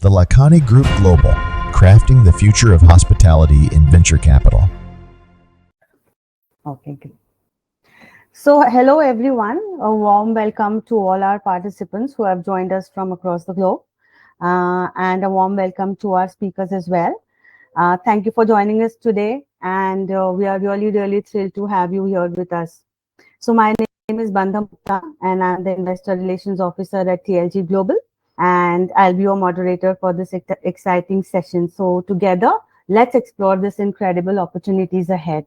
the Lakhani Group Global, crafting the future of hospitality in venture capital. Okay, great. So, hello everyone. A warm welcome to all our participants who have joined us from across the globe, and a warm welcome to our speakers as well. Thank you for joining us today, and we are really thrilled to have you here with us. So, my name is Bandha Mukta, and I'm the Investor Relations Officer at TLG Global, and I'll be your moderator for this exciting session. So, together, let's explore these incredible opportunities ahead.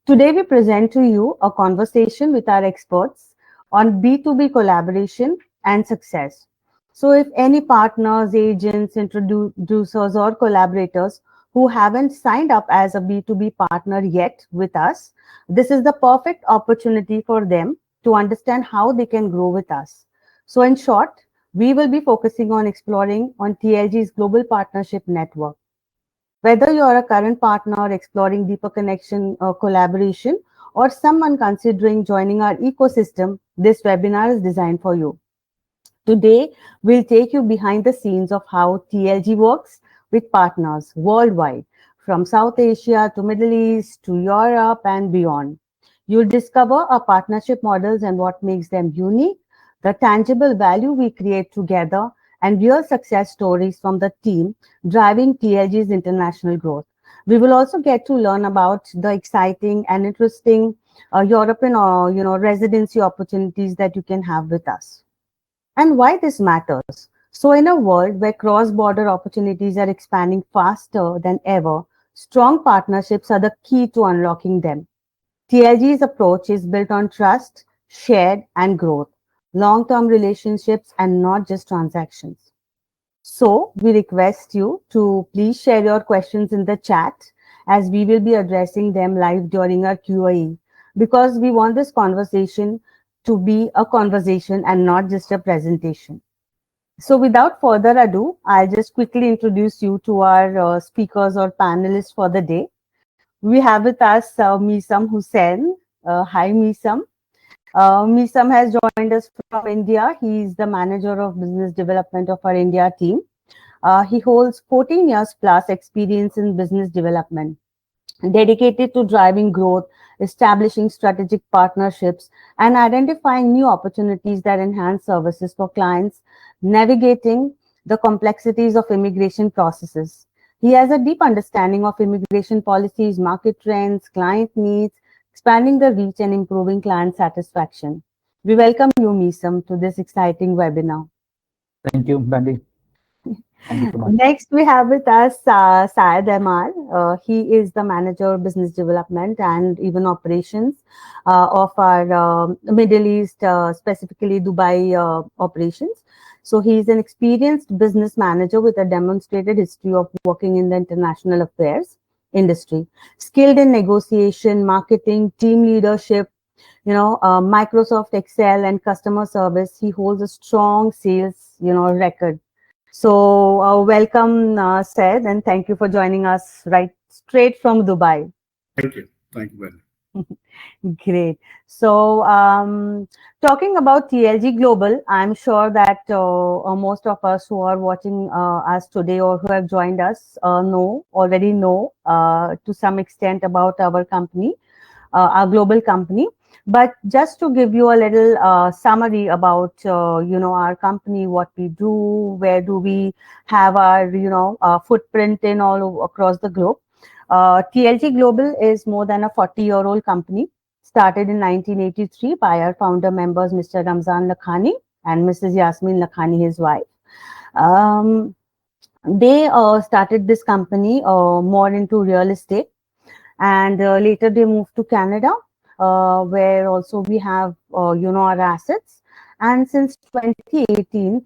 Today, we present to you a conversation with our experts on B2B collaboration and success. So, if any partners, agents, introducers, or collaborators who haven't signed up as a B2B partner yet with us, this is the perfect opportunity for them to understand how they can grow with us. So, in short, we will be focusing on exploring on TLG's global partnership network. Whether you are a current partner exploring deeper connection or collaboration, or someone considering joining our ecosystem, this webinar is designed for you. Today, we'll take you behind the scenes of how TLG works with partners worldwide, from South Asia to Middle East to Europe and beyond. You'll discover our partnership models and what makes them unique, the tangible value we create together, and real success stories from the team driving TLG's international growth. We will also get to learn about the exciting and interesting European or residency opportunities that you can have with us, and why this matters. So, in a world where cross-border opportunities are expanding faster than ever, strong partnerships are the key to unlocking them. TLG's approach is built on trust, shared, and growth, long-term relationships, and not just transactions. So, we request you to please share your questions in the chat, as we will be addressing them live during our Q&A, because we want this conversation to be a conversation and not just a presentation. So, without further ado, I'll just quickly introduce you to our speakers or panelists for the day. We have with us Misam Hussain. Hi, Misam. Misam has joined us from India. He is the manager of business development of our India team. He holds 14 years plus experience in business development, dedicated to driving growth, establishing strategic partnerships, and identifying new opportunities that enhance services for clients, navigating the complexities of immigration processes. He has a deep understanding of immigration policies, market trends, client needs, expanding the reach and improving client satisfaction. We welcome you, Misam, to this exciting webinar. Thank you, Bandy. Thank you so much. Next, we have with us Syed Amar. He is the manager of business development and even operations of our Middle East, specifically Dubai operations. So he is an experienced business manager with a demonstrated history of working in the international affairs industry, skilled in negotiation, marketing, team leadership, Microsoft Excel and customer service. He holds a strong sales, record. So welcome, Syed, and thank you for joining us right straight from Dubai. Thank you very much. Great. So, talking about TLG Global, I'm sure that most of us who are watching us today or who have joined us already know to some extent about our company, our global company. But just to give you a little summary about our company, what we do, where do we have our footprint in all across the globe. TLG Global is more than a 40-year-old company, started in 1983 by our founder members, Mr. Ramzan Lakhani and Mrs. Yasmin Lakhani, his wife. They started this company more into real estate, and later they moved to Canada, where also we have our assets. And since 2018,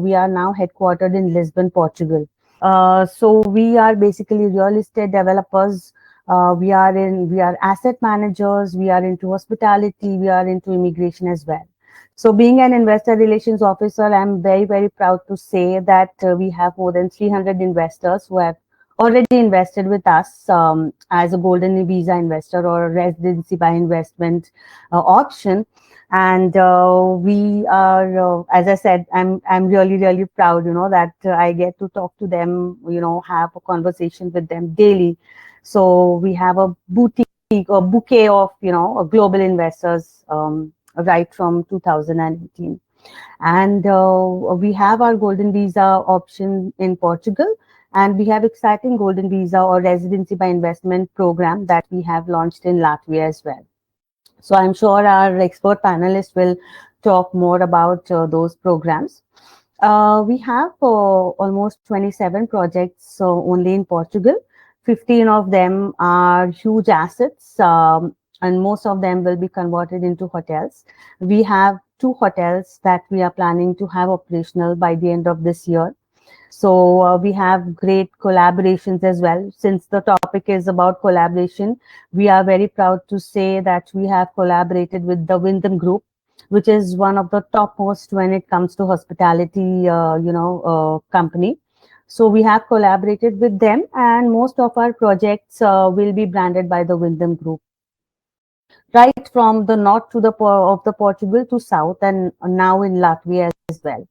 we are now headquartered in Lisbon, Portugal. So we are basically real estate developers. We are asset managers. We are into hospitality. We are into immigration as well. So being an investor relations officer, I'm very proud to say that we have more than 300 investors who have already invested with us as a golden visa investor or a residency by investment option. And we are, as I said, I'm really proud, that I get to talk to them, have a conversation with them daily. So we have a bouquet of, global investors, right from 2018. And we have our golden visa option in Portugal, and we have exciting golden visa or residency by investment program that we have launched in Latvia as well. So I'm sure our expert panelists will talk more about those programs. We have almost 27 projects only in Portugal. 15 of them are huge assets, and most of them will be converted into hotels. We have 2 hotels that we are planning to have operational by the end of this year. So we have great collaborations as well. Since the topic is about collaboration, we are very proud to say that we have collaborated with the Wyndham Group, which is one of the topmost when it comes to hospitality, company. So we have collaborated with them, and most of our projects will be branded by the Wyndham Group. Right from the north to of the Portugal to south, and now in Latvia as well.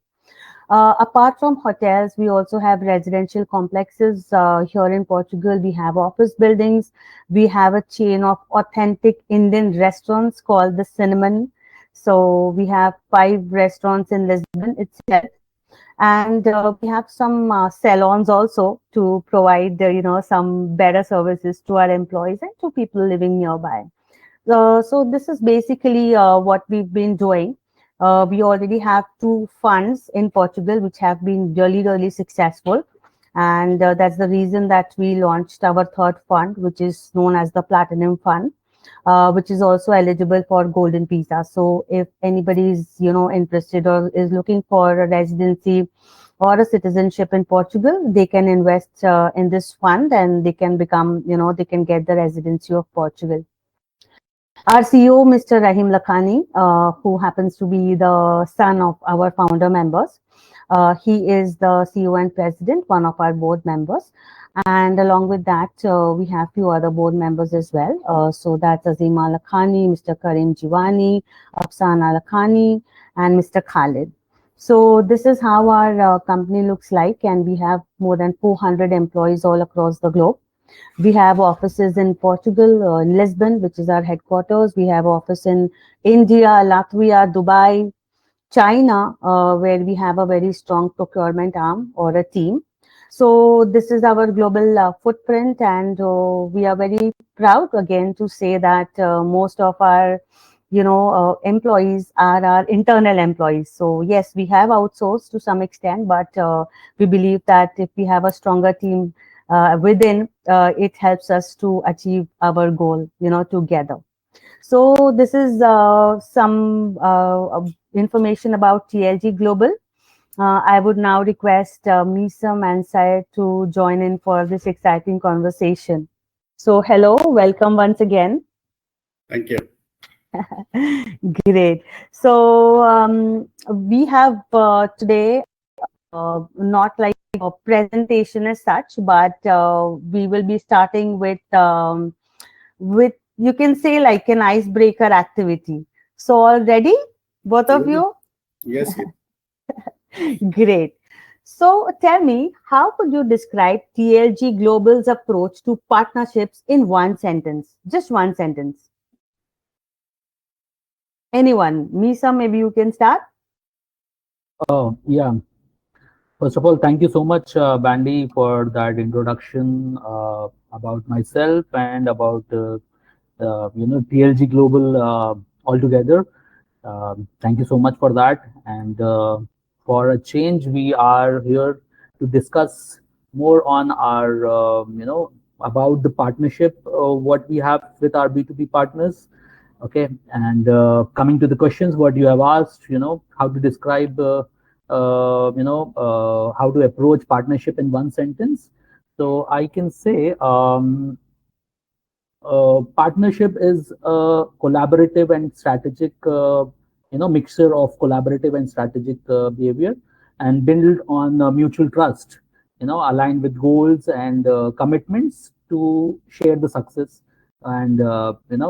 Apart from hotels, we also have residential complexes here in Portugal. We have office buildings. We have a chain of authentic Indian restaurants called the Cinnamon. So we have 5 restaurants in Lisbon itself. And we have some salons also to provide, some better services to our employees and to people living nearby. So this is basically what we've been doing. We already have 2 funds in Portugal which have been really successful, and that's the reason that we launched our 3rd fund, which is known as the Platinum Fund, which is also eligible for Golden Visa. So if anybody is interested or is looking for a residency or a citizenship in Portugal, they can invest in this fund, and they can become, they can get the residency of Portugal. Our CEO, Mr. Rahim Lakhani, who happens to be the son of our founder members, he is the CEO and president, one of our board members. And along with that, we have few other board members as well. So that's Azima Lakhani, Mr. Karim Jiwani, Afsana Lakhani, and Mr. Khalid. So this is how our company looks like, and we have more than 400 employees all across the globe. We have offices in Portugal, in Lisbon, which is our headquarters. We have office in India, Latvia, Dubai, China, where we have a very strong procurement arm or a team. So this is our global footprint, and we are very proud again to say that most of our employees are our internal employees. So yes, we have outsourced to some extent, but we believe that if we have a stronger team within, it helps us to achieve our goal, together. So this is some information about TLG Global. I would now request Misam and Syed to join in for this exciting conversation. So hello, welcome once again. Thank you. Great. So we have today not like a presentation as such, but we will be starting with you can say like an icebreaker activity. So all ready, both of you? Yes. Great. So tell me, how could you describe TLG Global's approach to partnerships in one sentence? Just one sentence. Anyone? Misa, maybe you can start. Yeah. First of all, thank you so much, Bandy, for that introduction about myself and about TLG Global altogether. Thank you so much for that. And for a change, we are here to discuss more on our about the partnership what we have with our B2B partners. Okay, and coming to the questions what you have asked, how to describe how to approach partnership in one sentence. So I can say partnership is a collaborative and strategic mixture of collaborative and strategic behavior, and built on mutual trust, aligned with goals and commitments to share the success. And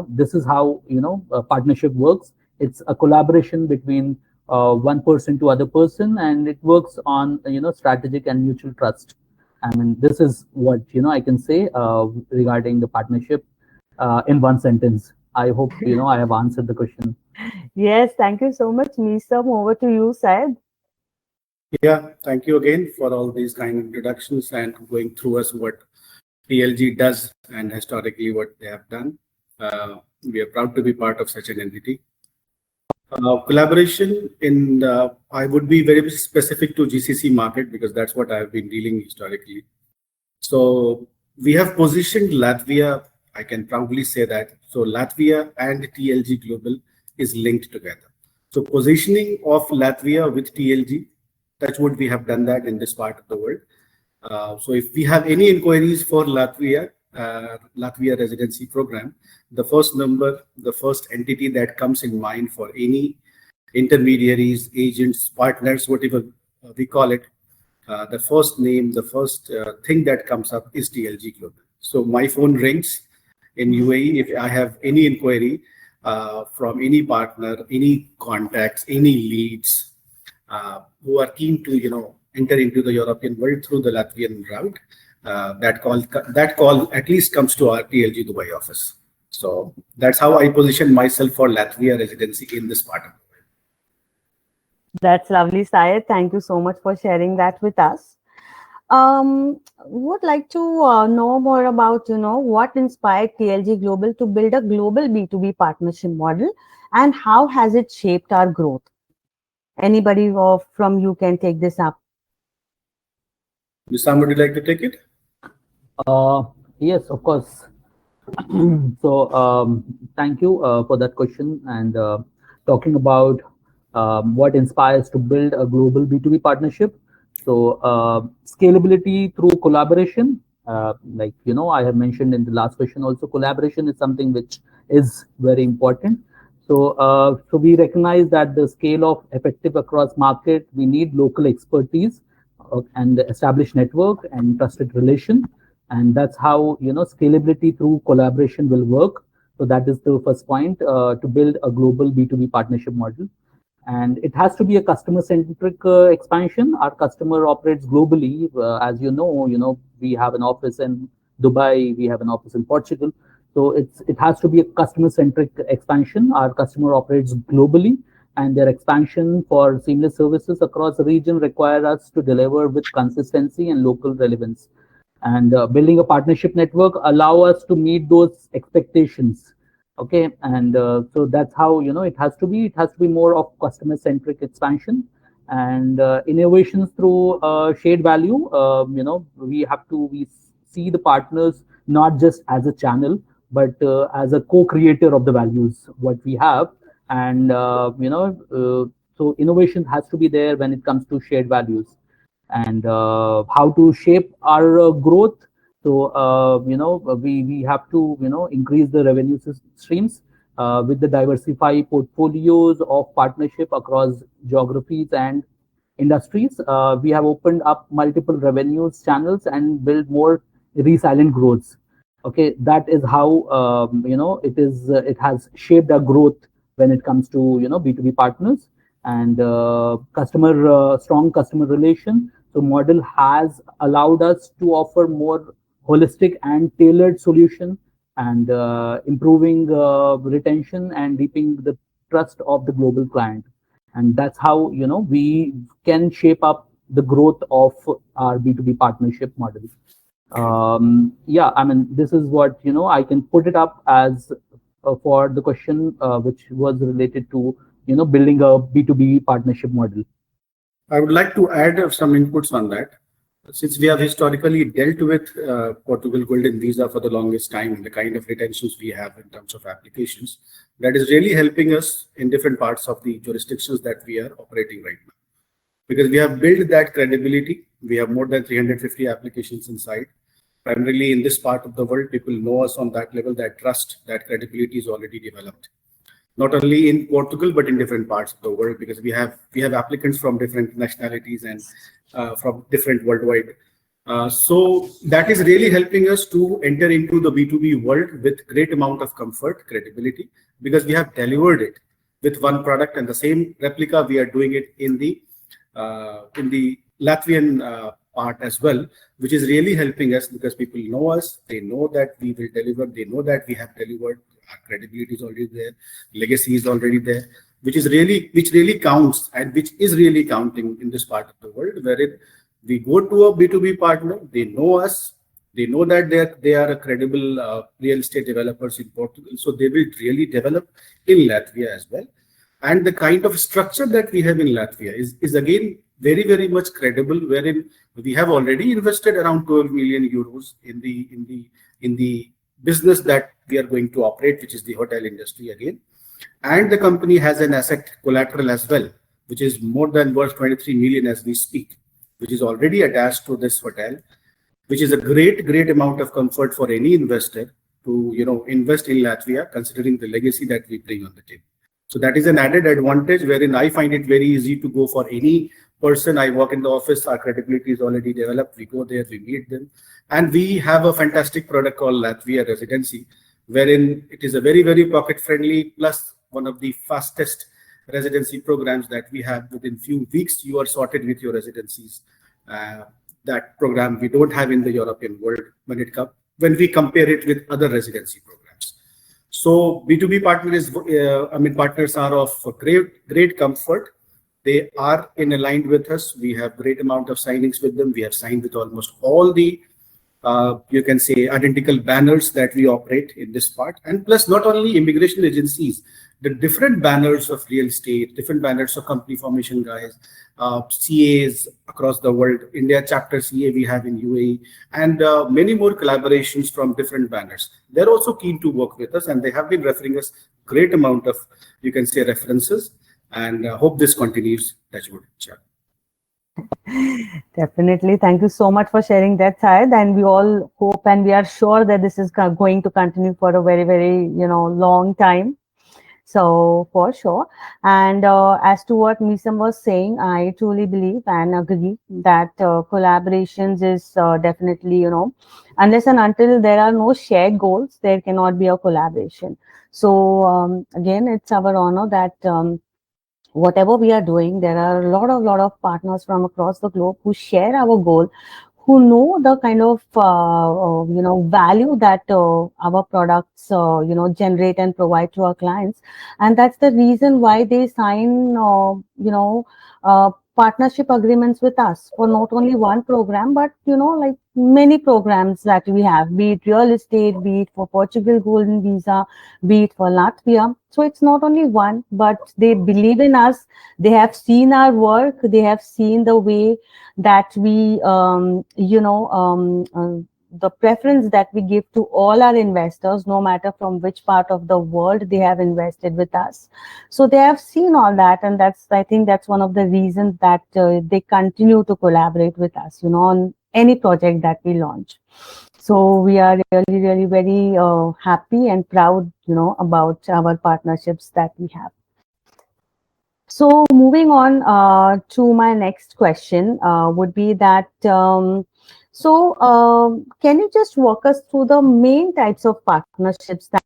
this is how a partnership works It's a collaboration between one person to other person, and it works on strategic and mutual trust. I mean, this is what I can say regarding the partnership in one sentence. I hope I have answered the question. Yes, thank you so much, Meesam. Over to you, Syed. Yeah, thank you again for all these kind of introductions and going through us what TLG does and historically what they have done. We are proud to be part of such an entity. Collaboration in I would be very specific to GCC market because that's what I've been dealing historically. So we have positioned Latvia, I can proudly say that. So Latvia and TLG Global is linked together. So positioning of Latvia with TLG, touch wood, we have done that in this part of the world. So if we have any inquiries for Latvia residency program, the first number, the first entity that comes in mind for any intermediaries, agents, partners, whatever we call it, the first name, the first thing that comes up is TLG Global. So my phone rings in UAE if I have any inquiry from any partner, any contacts, any leads who are keen to enter into the European world through the Latvian route. That call at least comes to our TLG Dubai office. So that's how I position myself for Latvia residency in this part of the world. That's lovely, Syed. Thank you so much for sharing that with us. Would like to know more about what inspired TLG Global to build a global B2B partnership model, and how has it shaped our growth? Anybody from you can take this up. Wissam, would you like to take it? Yes, of course. So thank you for that question, and talking about what inspires to build a global B2B partnership. So scalability through collaboration, like I have mentioned in the last question also, collaboration is something which is very important. So we recognize that the scale of effective across market, we need local expertise and established network and trusted relation. And that's how scalability through collaboration will work. So that is the first point, to build a global B2B partnership model. And it has to be a customer-centric expansion. Our customer operates globally. As you know, we have an office in Dubai, we have an office in Portugal. So it has to be a customer-centric expansion. Our customer operates globally, and their expansion for seamless services across the region require us to deliver with consistency and local relevance. And building a partnership network allow us to meet those expectations. Okay, and so that's how it has to be. It has to be more of customer-centric expansion and innovations through shared value. We see the partners not just as a channel, but as a co-creator of the values what we have. And so innovation has to be there when it comes to shared values. And how to shape our growth. So we have to increase the revenue streams with the diversified portfolios of partnership across geographies and industries. We have opened up multiple revenues channels and build more resilient growths. Okay, that is how it has shaped our growth when it comes to B2B partners and strong customer relation. So model has allowed us to offer more holistic and tailored solution, and improving retention and deepening the trust of the global client. And that's how we can shape up the growth of our B2B partnership model. Yeah, I mean, this is what I can put it up as for the question which was related to building a B2B partnership model. I would like to add some inputs on that. Since we have historically dealt with Portugal Golden Visa for the longest time, and the kind of retentions we have in terms of applications, that is really helping us in different parts of the jurisdictions that we are operating right now. Because we have built that credibility. We have more than 350 applications inside. Primarily in this part of the world, people know us on that level, that trust, that credibility is already developed. Not only in Portugal, but in different parts of the world, because we have applicants from different nationalities and from different worldwide. So that is really helping us to enter into the B2B world with great amount of comfort, credibility, because we have delivered it. with one product, and the same replica we are doing it in the Latvian part as well, which is really helping us because people know us, they know that we will deliver, they know that we have delivered, our credibility is already there, legacy is already there, which really counts and which is really counting in this part of the world, wherein we go to a B2B partner, they know us, they know that they are a credible real estate developers in Portugal, so they will really develop in Latvia as well. And the kind of structure that we have in Latvia is again very, very much credible, wherein we have already invested around 12 million euros in the business that we are going to operate, which is the hotel industry again. And the company has an asset collateral as well, which is more than worth 23 million as we speak, which is already attached to this hotel, which is a great amount of comfort for any investor to invest in Latvia, considering the legacy that we bring on the table. So that is an added advantage, wherein I find it very easy to go for any person. I walk in the office, our credibility is already developed. We go there, we meet them, and we have a fantastic product called Latvia Residency, wherein it is a very, very pocket-friendly plus one of the fastest residency programs that we have. Within few weeks, you are sorted with your residencies. That program we don't have in the European world when we compare it with other residency programs. So B2B partners are of great comfort. They are aligned with us. We have great amount of signings with them. We have signed with almost all the you can say identical banners that we operate in this part, and plus not only immigration agencies, the different banners of real estate, different banners of company formation guys, CAs across the world, India chapter CA we have in UAE, and many more collaborations from different banners. They're also keen to work with us, and they have been referring us great amount of, you can say, references, and hope this continues. That's what. Definitely. Thank you so much for sharing that, Syed. And we all hope and we are sure that this is going to continue for a very, very, long time. So for sure. And as to what Misam was saying, I truly believe and agree that collaborations is definitely, unless and until there are no shared goals, there cannot be a collaboration. So again, it's our honor that whatever we are doing, there are a lot of partners from across the globe who share our goal, who know the kind of value that our products generate and provide to our clients, and that's the reason why they sign partnership agreements with us for not only one program, but like many programs that we have, be it real estate, be it for Portugal Golden Visa, be it for Latvia. So it's not only one, but they believe in us. They have seen our work. They have seen the way that we, the preference that we give to all our investors, no matter from which part of the world they have invested with us. So they have seen all that, and I think that's one of the reasons that they continue to collaborate with us, on any project that we launch. So we are really very happy and proud, about our partnerships that we have. So moving on to my next question would be that, can you just walk us through the main types of partnerships that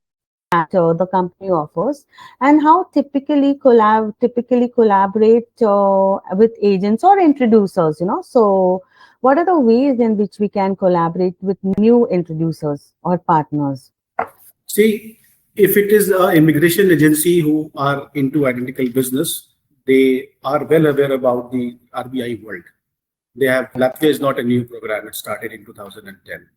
the company offers, and how typically collaborate with agents or introducers? So what are the ways in which we can collaborate with new introducers or partners? See, if it is an immigration agency who are into identical business, they are well aware about the RBI world. Latvia is not a new program. It started in 2010.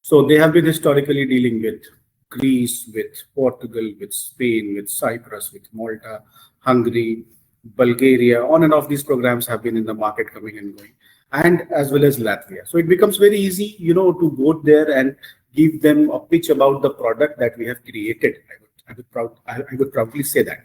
So they have been historically dealing with Greece, with Portugal, with Spain, with Cyprus, with Malta, Hungary, Bulgaria. On and off, these programs have been in the market, coming and going, and as well as Latvia. So it becomes very easy, to go there and give them a pitch about the product that we have created. I would proudly say that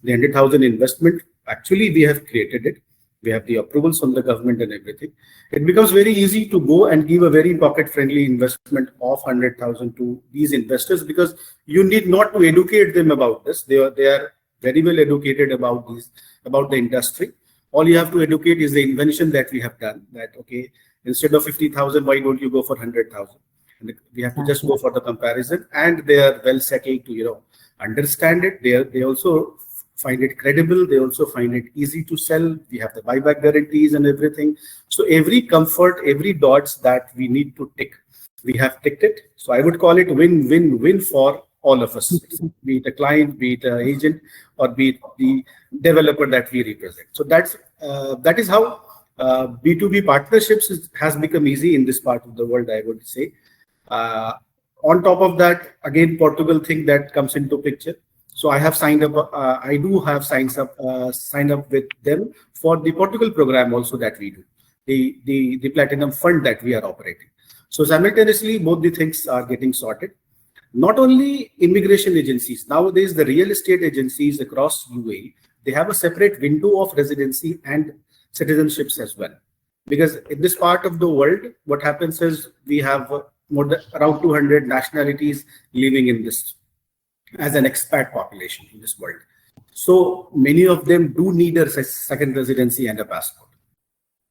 the 100,000 investment, actually we have created it. We have the approvals from the government and everything. It becomes very easy to go and give a very pocket-friendly investment of 100,000 to these investors, because you need not to educate them about this. They are very well educated about the industry. All you have to educate is the invention that we have done. That okay, instead of 50,000, why don't you go for 100,000? And we have to just go for the comparison, and they are well settled to understand it. They also find it credible. They also find it easy to sell. We have the buyback guarantees and everything. So every comfort, every dots that we need to tick, we have ticked it. So I would call it win-win-win for all of us, be it a client, be it an agent, or be it the developer that we represent. So that is how B2B partnerships has become easy in this part of the world, I would say. On top of that, again, Portugal thing that comes into picture. So I have signed up. I do have signed up with them for the Portugal program also that we do, the Platinum Fund that we are operating. So simultaneously, both the things are getting sorted. Not only immigration agencies, nowadays the real estate agencies across UAE, they have a separate window of residency and citizenships as well. Because in this part of the world, what happens is we have more than around 200 nationalities living in this as an expat population in this world. So many of them do need a second residency and a passport.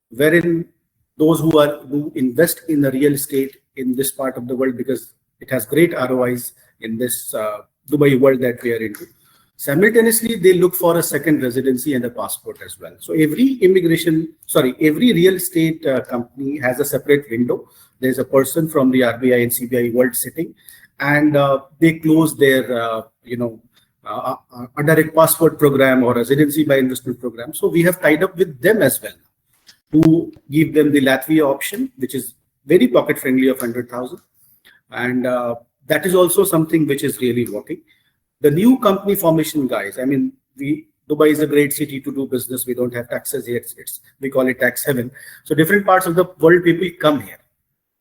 Wherein those who invest in the real estate in this part of the world, because it has great ROIs in this Dubai world that we are into, simultaneously they look for a second residency and a passport as well. So every real estate company has a separate window. There's a person from the RBI and CBI world sitting, and they close their a direct passport program or residency by investment program. So we have tied up with them as well to give them the Latvia option, which is very pocket friendly of 100,000. And that is also something which is really working. The new company formation, guys, I mean, Dubai is a great city to do business. We don't have taxes here. We call it tax heaven. So different parts of the world, people come here.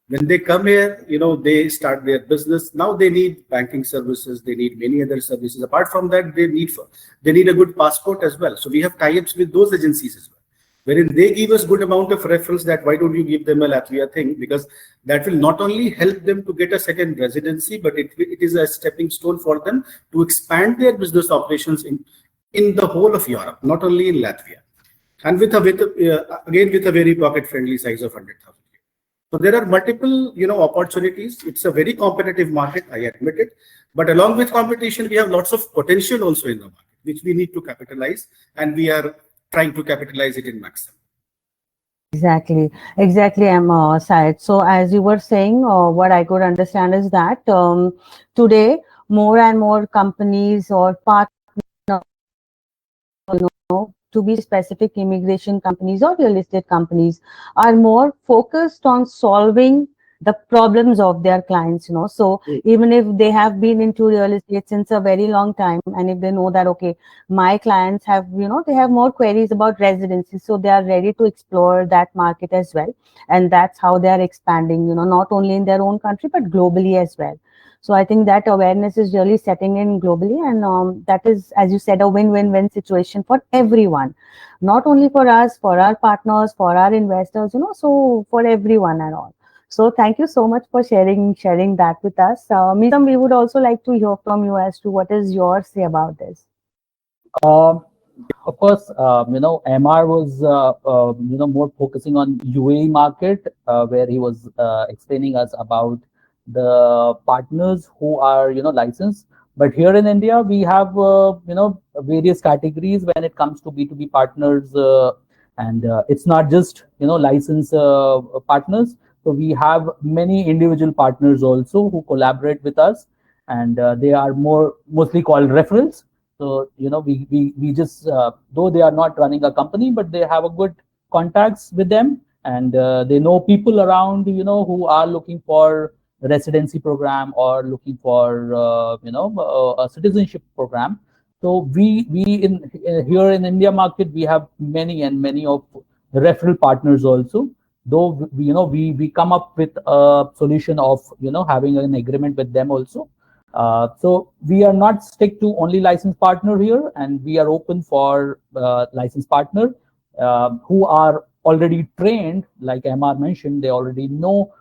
When they come here, they start their business. Now they need banking services. They need many other services. Apart from that, they need a good passport as well. So we have tie-ups with those agencies as well, wherein they give us good amount of referrals that why don't you give them a Latvia thing, because that will not only help them to get a second residency, but it is a stepping stone for them to expand their business operations in the whole of Europe, not only in Latvia, and with a very pocket friendly size of 100,000. So there are multiple opportunities. It's a very competitive market, I admit it, but along with competition, we have lots of potential also in the market, which we need to capitalize, and we are trying to capitalize it in maximum. Exactly, Syed. So as you were saying, what I could understand is that today more and more companies or partners, to be specific, immigration companies or real estate companies are more focused on solving the problems of their clients, So even if they have been into real estate since a very long time, and if they know that, okay, my clients have, they have more queries about residency, so they are ready to explore that market as well. And that's how they are expanding, not only in their own country, but globally as well. So I think that awareness is really setting in globally, and that is, as you said, a win-win-win situation for everyone, not only for us, for our partners, for our investors, so for everyone and all. So thank you so much for sharing that with us. Meesam, we would also like to hear from you as to what is your say about this. Of course, MR was more focusing on UAE market, where he was explaining us about the partners who are licensed. But here in India, we have various categories when it comes to B2B partners, and it's not just licensed partners. So we have many individual partners also who collaborate with us, and they are mostly called referrals. So we just though they are not running a company, but they have a good contacts with them, and they know people around who are looking for residency program or looking for a citizenship program. So we in here in India market, we have many of referral partners also. Though we come up with a solution of having an agreement with them also. So we are not stick to only licensed partner here, and we are open for licensed partner who are already trained, like MR mentioned. They already know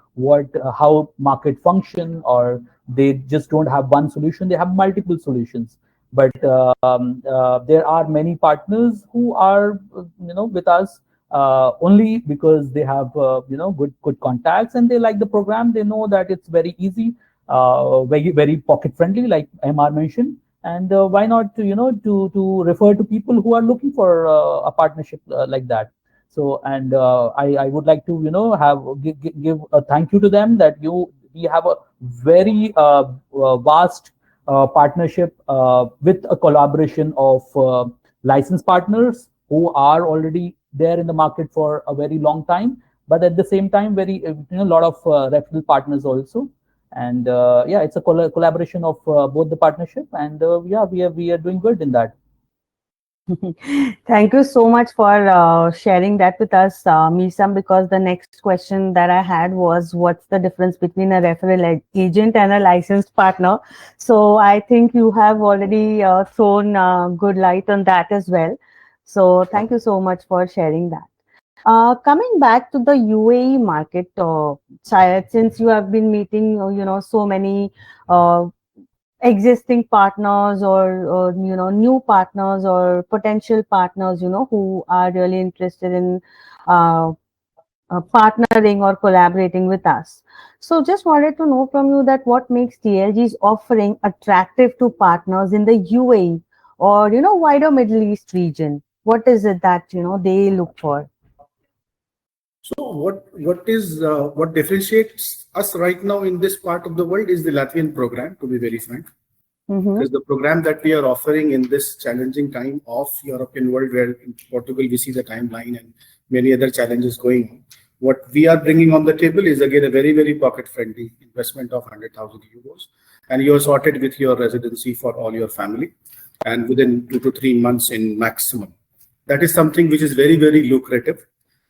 how market function, or they just don't have one solution, they have multiple solutions. But there are many partners who are with us only because they have good contacts, and they like the program. They know that it's very easy, very pocket friendly, like MR mentioned, and why not to refer to people who are looking for a partnership like that. So, and I would like to have give a thank you to them that we have a very vast partnership with a collaboration of licensed partners who are already there in the market for a very long time, but at the same time very a lot of referral partners also. And yeah, it's a collaboration of both the partnership, and yeah, we are doing good in that. Thank you so much for sharing that with us, Misam, because the next question that I had was what's the difference between a referral agent and a licensed partner? So I think you have already thrown good light on that as well. So thank you so much for sharing that. Coming back to the UAE market, Syed, since you have been meeting, so many existing partners or new partners or potential partners who are really interested in uh, partnering or collaborating with us. So just wanted to know from you that what makes TLG's offering attractive to partners in the UAE or wider Middle East region. What is it that they look for? So what differentiates us right now in this part of the world is the Latvian program, to be very frank. Because the program that we are offering in this challenging time of European world, where in Portugal we see the timeline and many other challenges going on, what we are bringing on the table is again a very, very pocket-friendly investment of 100,000 euros, and you are sorted with your residency for all your family, and within 2 to 3 months in maximum. That is something which is very, very lucrative,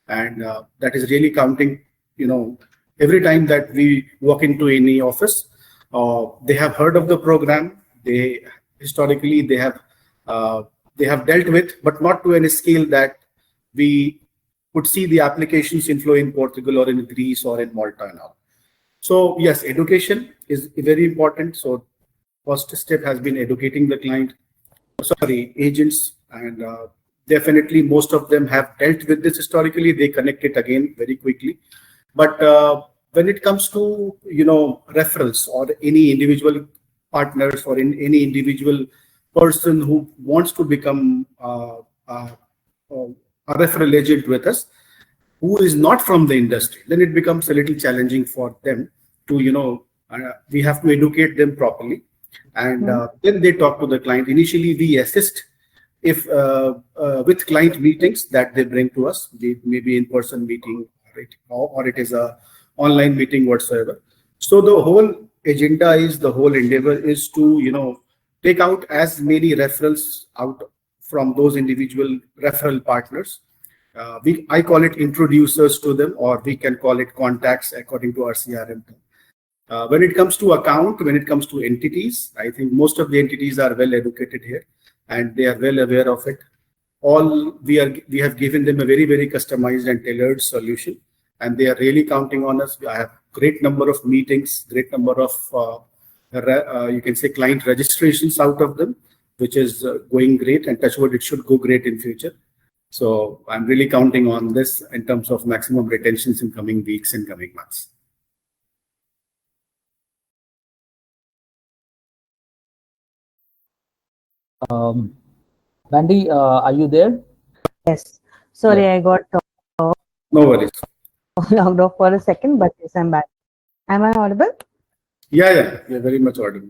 and that is really counting. Every time that we walk into any office, they have heard of the program. They historically they have dealt with, but not to any scale that we could see the applications inflow in Portugal or in Greece or in Malta and all. So yes, education is very important. So first step has been educating the client, agents, and definitely most of them have dealt with this historically. They connect it again very quickly. But when it comes to referrals or any individual partners or in any individual person who wants to become a referral agent with us, who is not from the industry, then it becomes a little challenging for them to we have to educate them properly, and then they talk to the client. Initially we assist if with client meetings that they bring to us, maybe in person meeting, right, or it is a online meeting whatsoever. So the whole agenda is, the whole endeavor is to take out as many referrals out from those individual referral partners. I call it introducers to them, or we can call it contacts according to our CRM. When it comes to account, when it comes to entities, I think most of the entities are well educated here and they are well aware of it. We have given them a very, very customized and tailored solution, and they are really counting on us. I have great number of meetings, great number of you can say client registrations out of them, which is going great, and touch wood, it should go great in future. So I'm really counting on this in terms of maximum retentions in coming weeks and coming months. Bandy, are you there? Yes. Sorry, Yeah. I got No worries. logged off for a second, but yes, I'm back. Am I audible? Yeah, you're very much audible.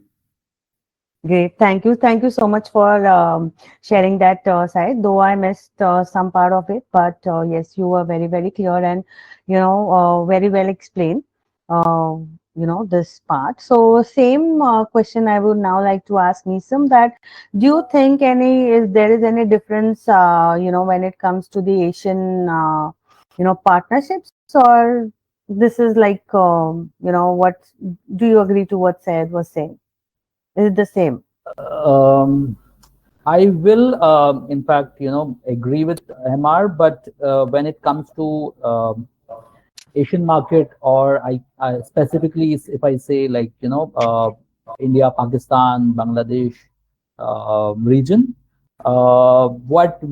Great. Thank you. Thank you so much for sharing that side, though I missed some part of it, but yes, you were very, very clear and, very well explained, this part. So same question I would now like to ask Nisam, that do you think there is any difference, when it comes to the Asian, partnerships, or this is like, what, do you agree to what Syed was saying? Is it the same? I will, in fact, agree with MR, but when it comes to Asian market, or I specifically, if I say like, India, Pakistan, Bangladesh region, what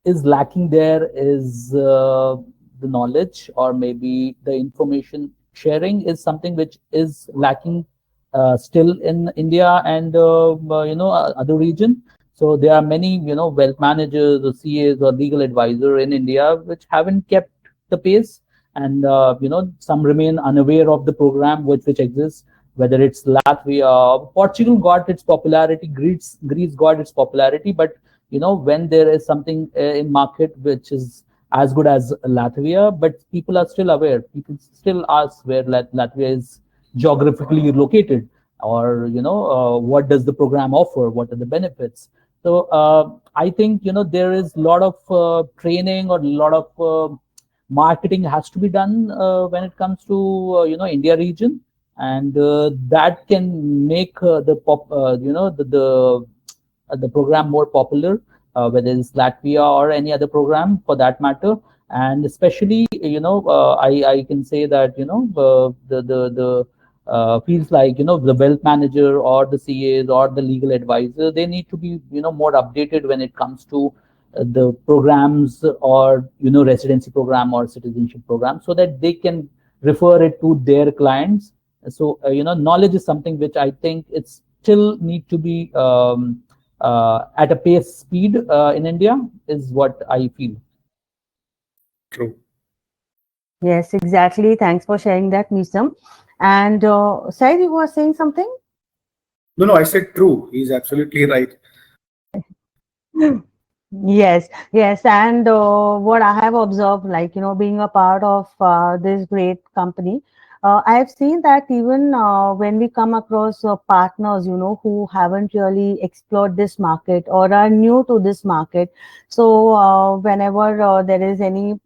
is lacking there is the knowledge, or maybe the information sharing is something which is lacking still in India and other region. So there are many wealth managers or CAs or legal advisor in India which haven't kept the pace, and some remain unaware of the program which exists. Whether it's Latvia, Portugal got its popularity, Greece got its popularity, but when there is something in market which is as good as Latvia, but people are still aware. People still ask where Latvia is geographically located, or what does the program offer, what are the benefits. So I think there is a lot of training or a lot of marketing has to be done when it comes to India region, and that can make the program more popular, whether it's Latvia or any other program for that matter. And especially, I can say that the feels like the wealth manager or the CAs or the legal advisor, they need to be more updated when it comes to the programs, or residency program or citizenship program, so that they can refer it to their clients. So knowledge is something which I think it's still need to be at a pace speed in India, is what I feel. True. Yes, exactly. Thanks for sharing that, Nisam. And Said, you were saying something? No, I said true. He's absolutely right. Yes, yes. And what I have observed, like, being a part of this great company, I have seen that even when we come across partners, who haven't really explored this market or are new to this market. So whenever there is any,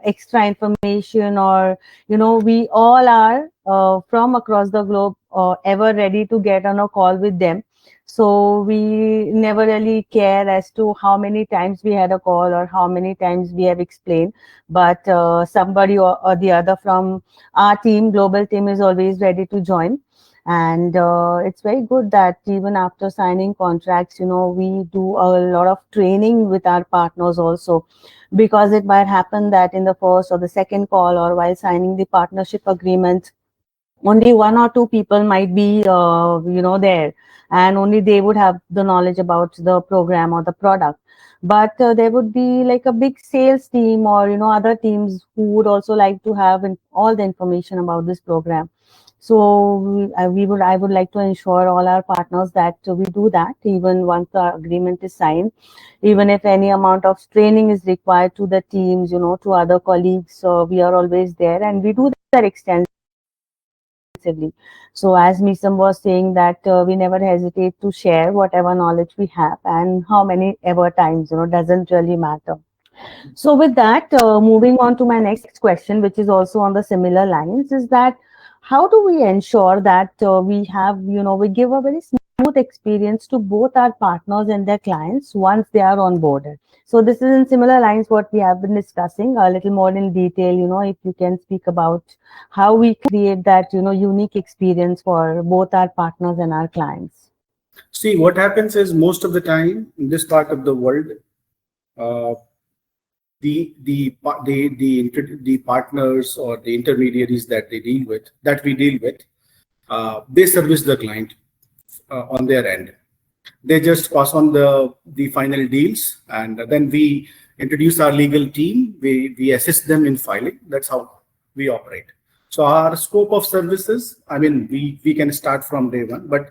extra information, or, we all are from across the globe ever ready to get on a call with them. So we never really care as to how many times we had a call or how many times we have explained, but somebody or the other from our team, global team, is always ready to join. And it's very good that even after signing contracts, we do a lot of training with our partners also, because it might happen that in the first or the second call, or while signing the partnership agreement, only one or two people might be there, and only they would have the knowledge about the program or the product. But there would be like a big sales team, or other teams who would also like to have all the information about this program. So I would like to ensure all our partners that we do that even once the agreement is signed, even if any amount of training is required to the teams, to other colleagues. We are always there, and we do that extensively. So as Misam was saying, that we never hesitate to share whatever knowledge we have, and how many ever times, doesn't really matter. So with that, moving on to my next question, which is also on the similar lines, is that how do we ensure that we have, we give a very smooth experience to both our partners and their clients once they are onboarded? So this is in similar lines what we have been discussing a little more in detail. If you can speak about how we create that, unique experience for both our partners and our clients. See, what happens is most of the time in this part of the world, the partners or the intermediaries that we deal with, they service the client on their end. They just pass on the final deals, and then we introduce our legal team. We assist them in filing. That's how we operate. So our scope of services, I mean, we can start from day one, but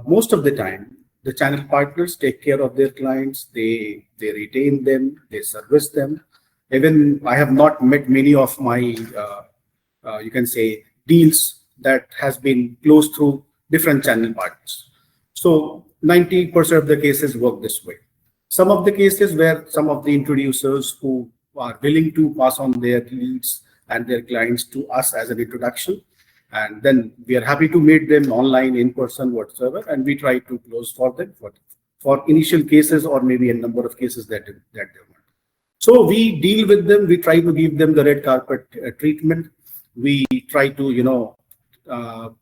most of the time, the channel partners take care of their clients. They retain them. They service them. Even I have not met many of my, you can say, deals that has been closed through different channel partners. So 90% of the cases work this way. Some of the cases where some of the introducers who are willing to pass on their leads and their clients to us as an introduction, and then we are happy to meet them online, in person, whatsoever, and we try to close for them for initial cases, or maybe a number of cases that they want. So we deal with them. We try to give them the red carpet treatment. We try to,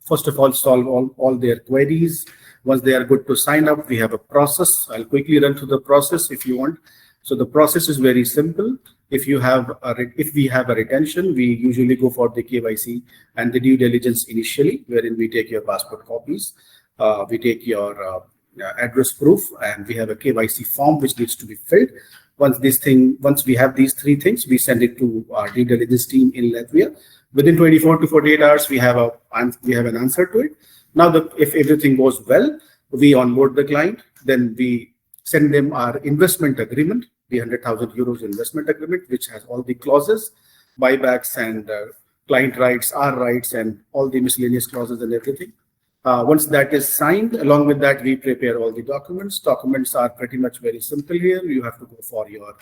first of all, solve all their queries. Once they are good to sign up, we have a process. I'll quickly run through the process if you want. So the process is very simple. If we have a retention, we usually go for the KYC and the due diligence initially, wherein we take your passport copies, we take your address proof, and we have a KYC form which needs to be filled. Once we have these three things, we send it to our due diligence team in Latvia. Within 24 to 48 hours, we have an answer to it. Now, if everything goes well, we onboard the client. Then we send them our investment agreement, the 100,000 euros investment agreement, which has all the clauses, buybacks and client rights, our rights, and all the miscellaneous clauses and everything. Once that is signed, along with that, we prepare all the documents. Documents are pretty much very simple here. You have to go for your,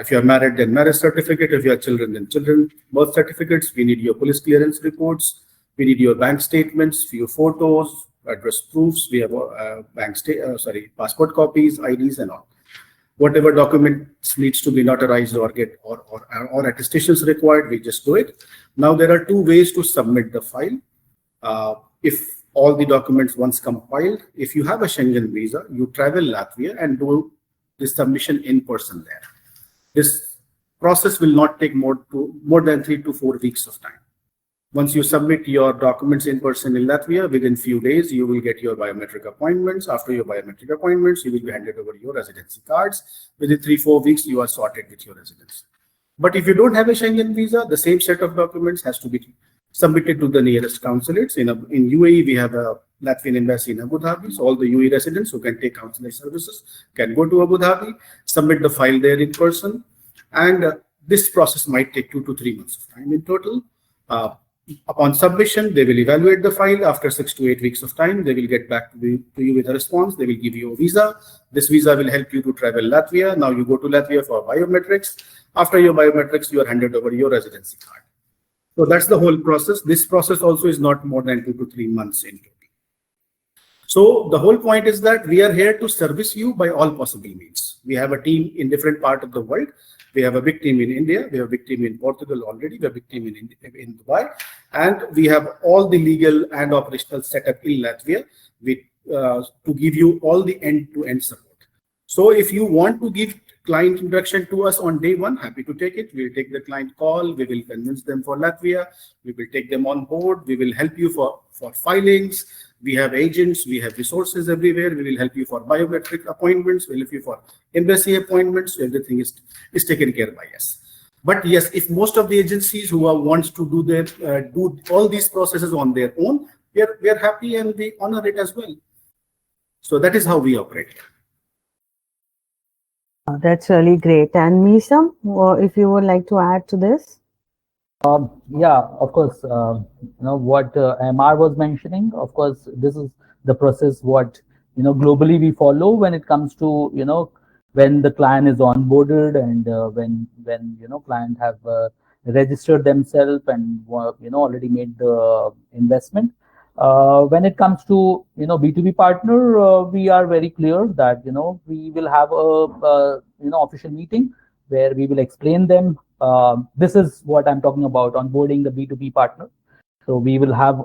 if you're married, then marriage certificate. If you have children, then children birth certificates. We need your police clearance reports. We need your bank statements, few photos, address proofs. We have passport copies, IDs, and all. Whatever documents needs to be notarized or attestations required, we just do it. Now there are two ways to submit the file. If all the documents once compiled, if you have a Schengen visa, you travel Latvia and do the submission in person there. This process will not take more than 3 to 4 weeks of time. Once you submit your documents in person in Latvia, within few days, you will get your biometric appointments. After your biometric appointments, you will be handed over your residency cards. Within 3-4 weeks, you are sorted with your residence. But if you don't have a Schengen visa, the same set of documents has to be submitted to the nearest consulates. In UAE, we have a Latvian embassy in Abu Dhabi. So all the UAE residents who can take consular services can go to Abu Dhabi, submit the file there in person. And this process might take 2 to 3 months of time in total. Upon submission, they will evaluate the file. After 6 to 8 weeks of time, they will get back to you with a response. They will give you a visa. This visa will help you to travel Latvia. Now you go to Latvia for biometrics. After your biometrics, you are handed over your residency card. So that's the whole process. This process also is not more than 2 to 3 months in total. So the whole point is that we are here to service you by all possible means. We have a team in different parts of the world. We have a big team in India. We have a big team in Portugal already. We have a big team in Dubai. And we have all the legal and operational setup in Latvia to give you all the end-to-end support. So if you want to give client introduction to us on day one, happy to take it. We'll take the client call. We will convince them for Latvia. We will take them on board. We will help you for filings. We have agents. We have resources everywhere. We will help you for biometric appointments. We'll help you for embassy appointments. Everything is taken care by us. But yes, if most of the agencies who wants to do all these processes on their own, we are happy and we honor it as well. So that is how we operate. That's really great. And Misam, if you would like to add to this. Yeah, of course. What MR was mentioning, of course, this is the process what globally we follow when it comes to when the client is onboarded and when client have registered themselves and already made the investment. When it comes to B2B partner, we are very clear that we will have a official meeting where we will explain them. This is what I'm talking about, onboarding the B2B partner. So we will have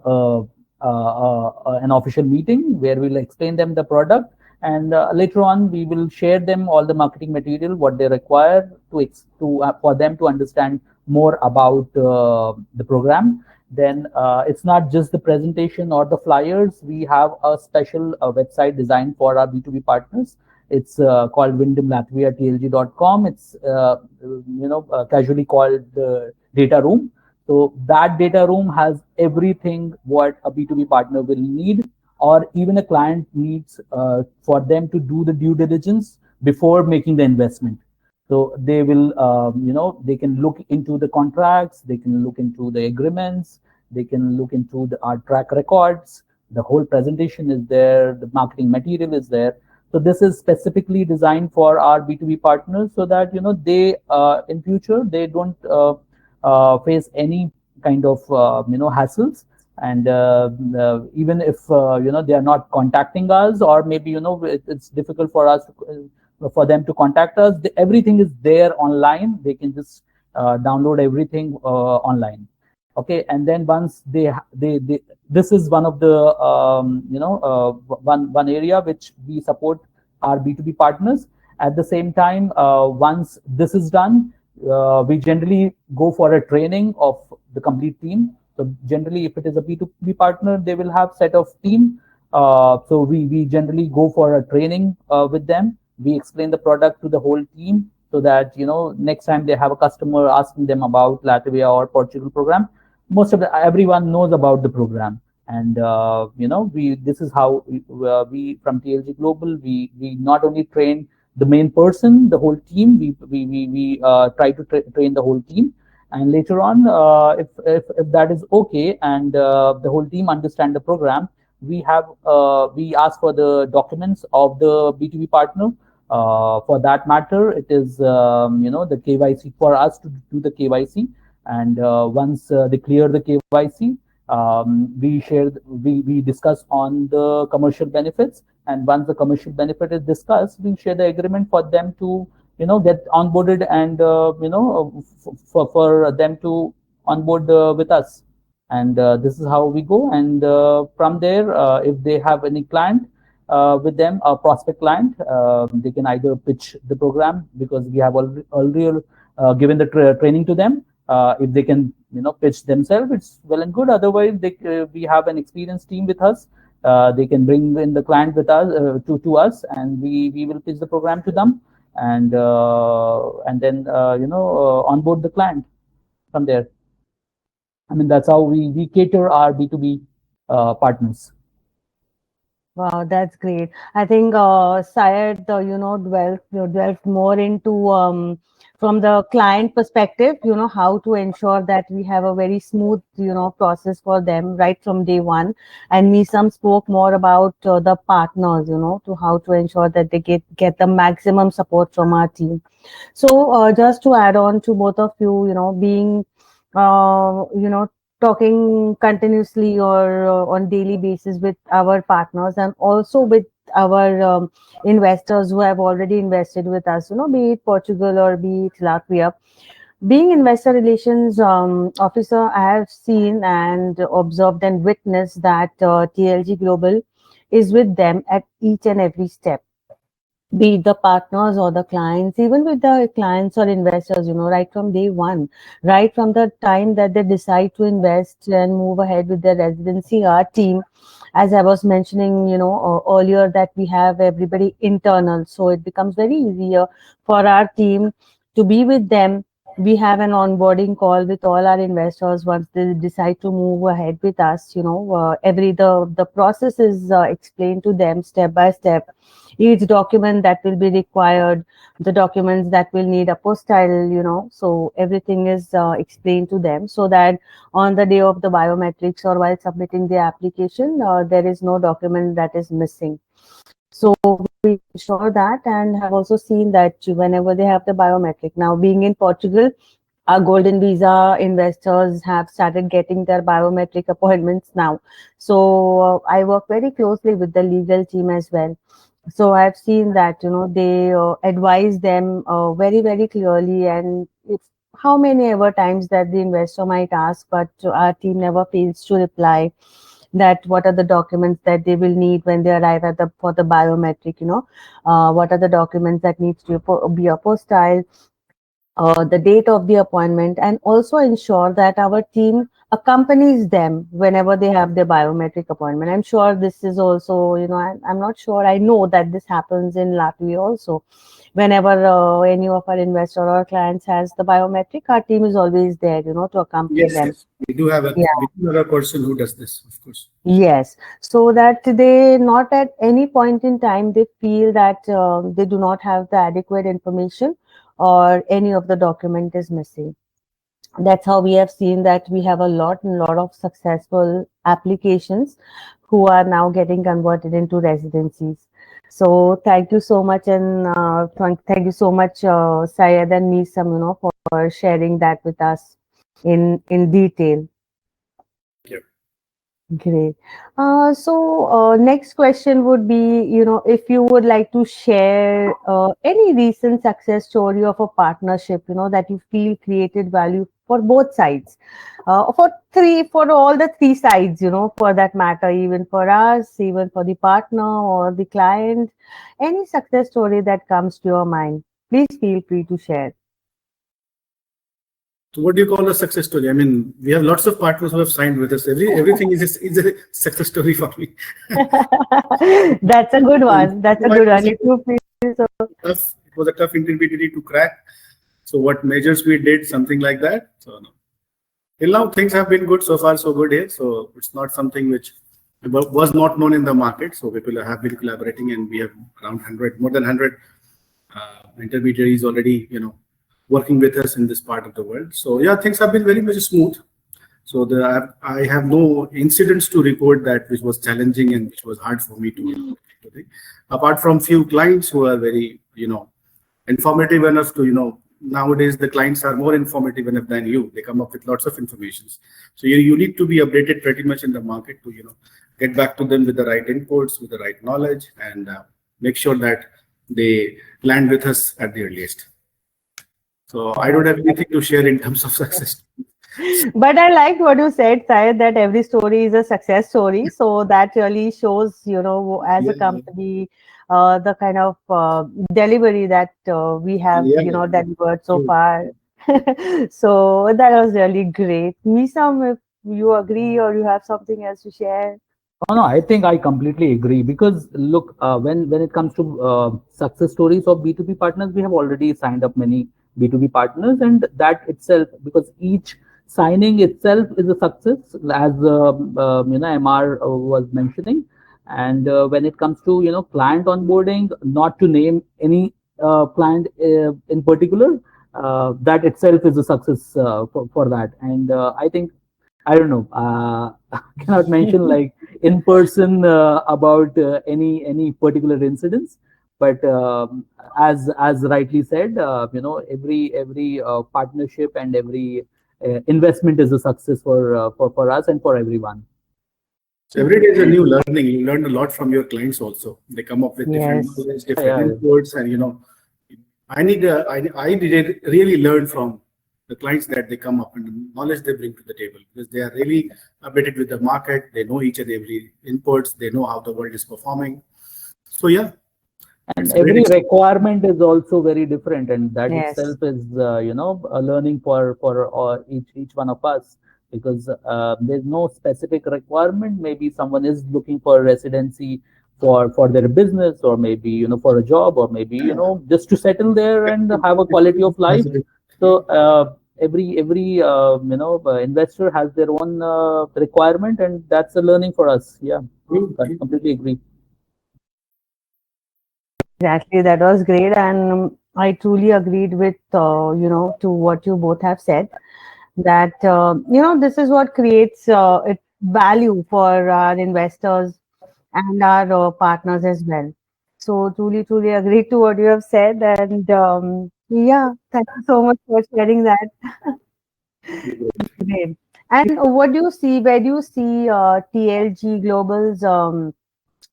an official meeting where we'll explain them the product, and later on we will share them all the marketing material what they require for them to understand more about the program. Then it's not just the presentation or the flyers. We have a special website designed for our B2B partners. It's called windhamlatvia.tlg.com. It's casually called the data room. So that data room has everything what a B2B partner will need, or even a client needs for them to do the due diligence before making the investment. So they will, they can look into the contracts, they can look into the agreements, they can look into our track records. The whole presentation is there, the marketing material is there. So this is specifically designed for our B2B partners so that they in future they don't face any kind of hassles, and even if they are not contacting us, or maybe it's difficult for us for them to contact us, everything is there online. They can just download everything online. Okay, and then once this is one of the one area which we support our B2B partners. At the same time, once this is done, we generally go for a training of the complete team. So generally, if it is a B2B partner, they will have set of team. So we generally go for a training with them. We explain the product to the whole team so that next time they have a customer asking them about Latvia or Portugal program, most of everyone knows about the program. And we this is how we from TLG Global, we not only train the main person, the whole team. We try to train the whole team, and later on, if that is okay, and the whole team understand the program, we ask for the documents of the B2B partner. For that matter, it is the KYC for us to do the KYC, and once they clear the KYC, we discuss on the commercial benefits, and once the commercial benefit is discussed, we share the agreement for them to get onboarded, and for them to onboard with us. And this is how we go. And from there, if they have any client with them, a prospect client, they can either pitch the program, because we have already given the training to them. If they can pitch themselves, it's well and good. Otherwise, we have an experienced team with us. They can bring in the client with us to us, and we will pitch the program to them, and then onboard the client from there. I mean, that's how we cater our B2B partners. Wow, that's great. I think Syed, delved more into from the client perspective, how to ensure that we have a very smooth, process for them right from day one. And Nisam spoke more about the partners, to how to ensure that they get the maximum support from our team. So just to add on to both of you, being, talking continuously or on daily basis with our partners, and also with our investors who have already invested with us, be it Portugal or be it Latvia. Being investor relations officer, I have seen and observed and witnessed that TLG Global is with them at each and every step, be it the partners or the clients, even with the clients or investors, right from day one, right from the time that they decide to invest and move ahead with their residency, our team, as I was mentioning, earlier, that we have everybody internal. So it becomes very easier for our team to be with them. We have an onboarding call with all our investors once they decide to move ahead with us. The process is explained to them step by step. Each document that will be required, the documents that will need apostille, so everything is explained to them, so that on the day of the biometrics or while submitting the application, there is no document that is missing. So we ensure that, and have also seen that whenever they have the biometric, now being in Portugal, our golden visa investors have started getting their biometric appointments now. So I work very closely with the legal team as well. So I've seen that, they advise them very, very clearly, and if how many ever times that the investor might ask, but our team never fails to reply that what are the documents that they will need when they arrive at for the biometric, what are the documents that needs to be apostille, the date of the appointment, and also ensure that our team accompanies them whenever they have their biometric appointment. I'm sure this is also, I'm not sure, I know that this happens in Latvia also. Whenever any of our investor or clients has the biometric, our team is always there, to accompany them. Yes. We do have a person who does this, of course. Yes, so that they not at any point in time they feel that they do not have the adequate information or any of the document is missing. That's how we have seen that we have a lot of successful applications who are now getting converted into residencies. So thank you so much, and thank you so much, Syed and Nisam, for sharing that with us in detail. Great. Next question would be, if you would like to share any recent success story of a partnership, that you feel created value for both sides, for all the three sides, for that matter, even for us, even for the partner or the client, any success story that comes to your mind, please feel free to share. So what do you call a success story? I mean, we have lots of partners who have signed with us. Everything is a success story for me. That's a good one. That's a good one. If you feel so. Tough. It was a tough intermediary to crack. So what measures we did, something like that. So no. Till now, things have been good so far, so good here. So it's not something which was not known in the market. So people have been collaborating, and we have around 100, more than 100 intermediaries already, working with us in this part of the world. So yeah, things have been very much smooth. So I have no incidents to report that which was challenging and which was hard for me to do. Apart from few clients who are very, informative enough to, nowadays the clients are more informative enough than you. They come up with lots of information. So you need to be updated pretty much in the market to, get back to them with the right inputs, with the right knowledge, and make sure that they land with us at the earliest. So I don't have anything to share in terms of success. But I liked what you said, Syed, that every story is a success story. So that really shows, as a company, the kind of delivery that we have, delivered so far. So that was really great. Misam, if you agree or you have something else to share. No, I think I completely agree, because look, when it comes to success stories of B2B partners, we have already signed up many B2B partners, and that itself, because each signing itself is a success, as MR was mentioning. And when it comes to client onboarding, not to name any client in particular, that itself is a success for that. And I think, I don't know, I cannot mention like in person about any particular incidents, but as rightly said, every partnership and every investment is a success for us and for everyone. So every day is a new learning. You learn a lot from your clients also. They come up with different knowledge, different inputs, and I really learn from the clients that they come up and the knowledge they bring to the table, because they are really updated with the market. They know each and every inputs. They know how the world is performing. So yeah. And every requirement is also very different, and that Yes. itself is a learning for each one of us, because there's no specific requirement. Maybe someone is looking for residency for their business, or maybe for a job, or maybe just to settle there and have a quality of life. So every investor has their own requirement, and that's a learning for us. Yeah, I completely agree. Exactly, that was great, and I truly agreed with to what you both have said. That this is what creates value for our investors and our partners as well. So truly agree to what you have said, and yeah, thank you so much for sharing that. Great. And what do you see? Where do you see TLG Global's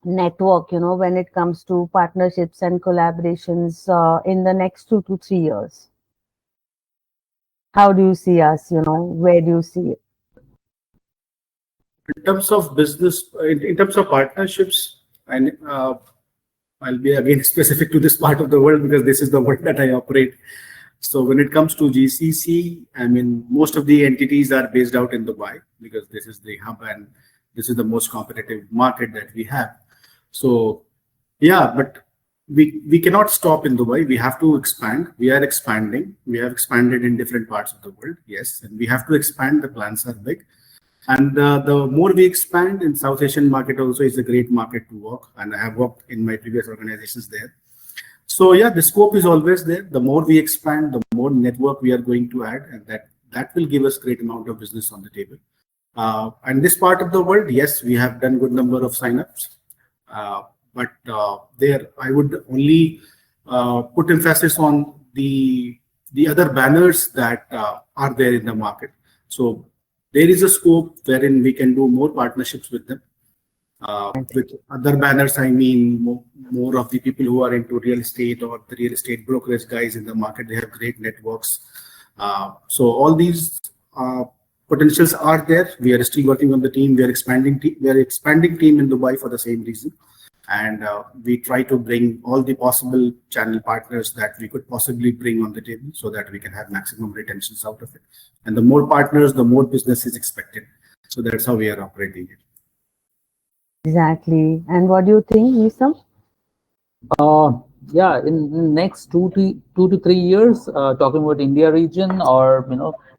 network, when it comes to partnerships and collaborations in the next 2 to 3 years? How do you see us? Where do you see it? In terms of business, in terms of partnerships, and I'll be again specific to this part of the world because this is the world that I operate. So when it comes to GCC, I mean, most of the entities are based out in Dubai, because this is the hub and this is the most competitive market that we have. So yeah, but we cannot stop in Dubai. We have to expand. We are expanding. We have expanded in different parts of the world. Yes, and we have to expand. The plans are big. And the more we expand in South Asian market also is a great market to work. And I have worked in my previous organizations there. So yeah, the scope is always there. The more we expand, the more network we are going to add, and that will give us great amount of business on the table. And this part of the world, yes, we have done good number of signups. But there, I would only put emphasis on the other banners that are there in the market. So there is a scope wherein we can do more partnerships with them. With other banners, I mean more of the people who are into real estate or the real estate brokerage guys in the market. They have great networks. So all these potentials are there. We are still working on the team. We are expanding team in Dubai for the same reason. and we try to bring all the possible channel partners that we could possibly bring on the table so that we can have maximum retentions out of it. And the more partners, the more business is expected. So that's how we are operating it. Exactly. And what do you think, Nisam? Yeah, in next 2 to 3 years, talking about India region or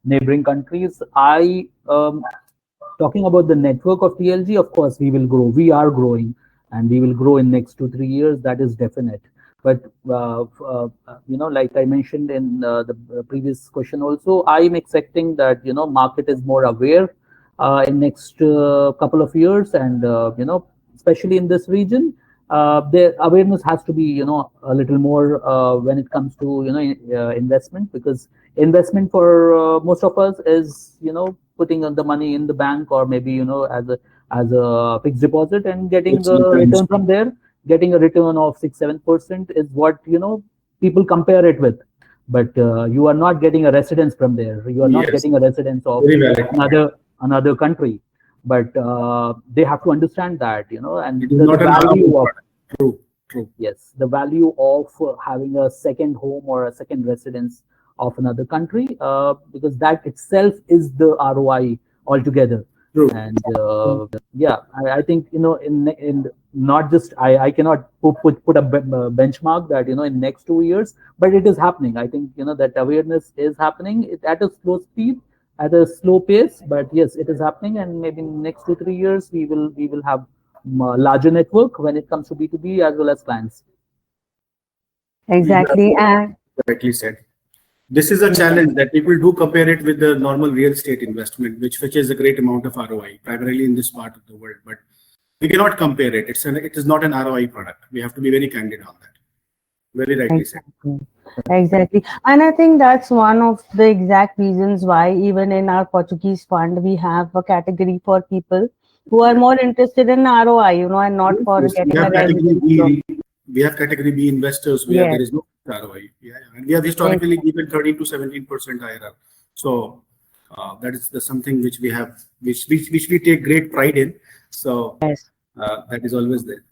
neighboring countries, talking about the network of TLG, of course, we will grow. We are growing, and we will grow in next 2 3 years. That is definite. But like I mentioned in the previous question, also, I'm expecting that market is more aware in next couple of years, and especially in this region, the awareness has to be a little more when it comes to investment, because investment for most of us is putting the money in the bank, or maybe as a fixed deposit, and getting a return from there. Getting a return of 6-7% is what people compare it with, but you are not getting a residence from there. You are not getting a residence of another country, but they have to understand that and the value of True. Yes, the value of having a second home or a second residence of another country, because that itself is the ROI altogether. True. And yeah, I think in not just I cannot put a benchmark that in next 2 years, but it is happening. I think that awareness is happening at a slow speed, at a slow pace, but yes, it is happening, and maybe in next 2 3 years we will have larger network when it comes to B2B as well as clients. Exactly. And correctly said. This is a challenge that people do compare it with the normal real estate investment, which fetches a great amount of ROI, primarily in this part of the world. But we cannot compare it. It is not an ROI product. We have to be very candid on that. Very rightly said. Exactly. And I think that's one of the exact reasons why even in our Portuguese fund, we have a category for people who are more interested in ROI, and not for getting a residence. We have category B investors where there is no ROI. And we have historically given 13 to 17% IRR. So that is something which we have, which we take great pride in. So that is always there.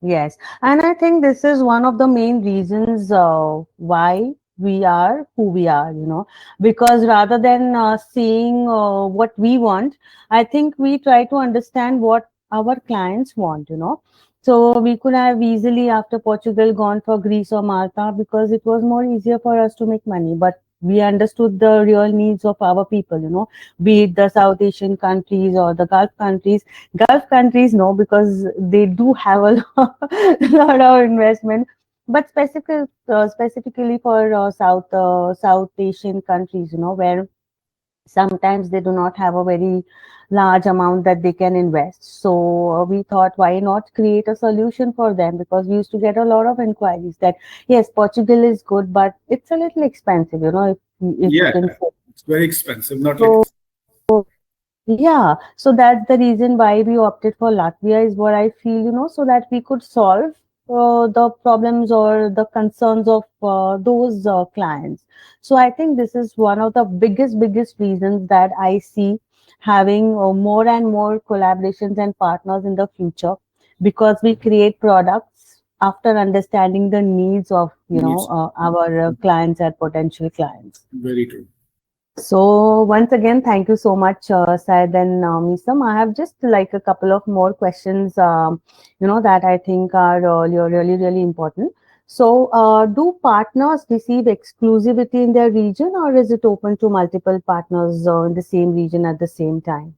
Yes, and I think this is one of the main reasons why we are who we are, because rather than seeing what we want, I think we try to understand what our clients want, So we could have easily, after Portugal, gone for Greece or Malta because it was more easier for us to make money. But we understood the real needs of our people, be it the South Asian countries or the Gulf countries. Gulf countries, no, because they do have a lot of investment. But specifically for South Asian countries, where sometimes they do not have a very large amount that they can invest. So we thought, why not create a solution for them? Because we used to get a lot of inquiries that, yes, Portugal is good, but it's a little expensive, if you can say. It's very expensive. Yeah, so that's the reason why we opted for Latvia, is what I feel, so that we could solve the problems or the concerns of those clients. So I think this is one of the biggest reasons that I see having more and more collaborations and partners in the future, because we create products after understanding the needs of our clients and potential clients. Very true. So once again, thank you so much, Syed and Misam. I have just like a couple of more questions, that I think are really important. So do partners receive exclusivity in their region, or is it open to multiple partners in the same region at the same time?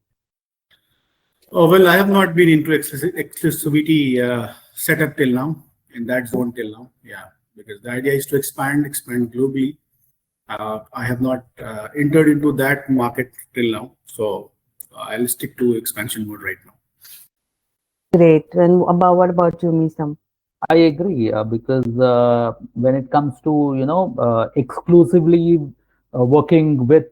Oh, well, I have not been into exclusivity setup till now, in that zone till now. Yeah, because the idea is to expand globally. I have not entered into that market till now, so I'll stick to expansion mode right now. Great. And what about you, Misam? I agree, because when it comes to exclusively working with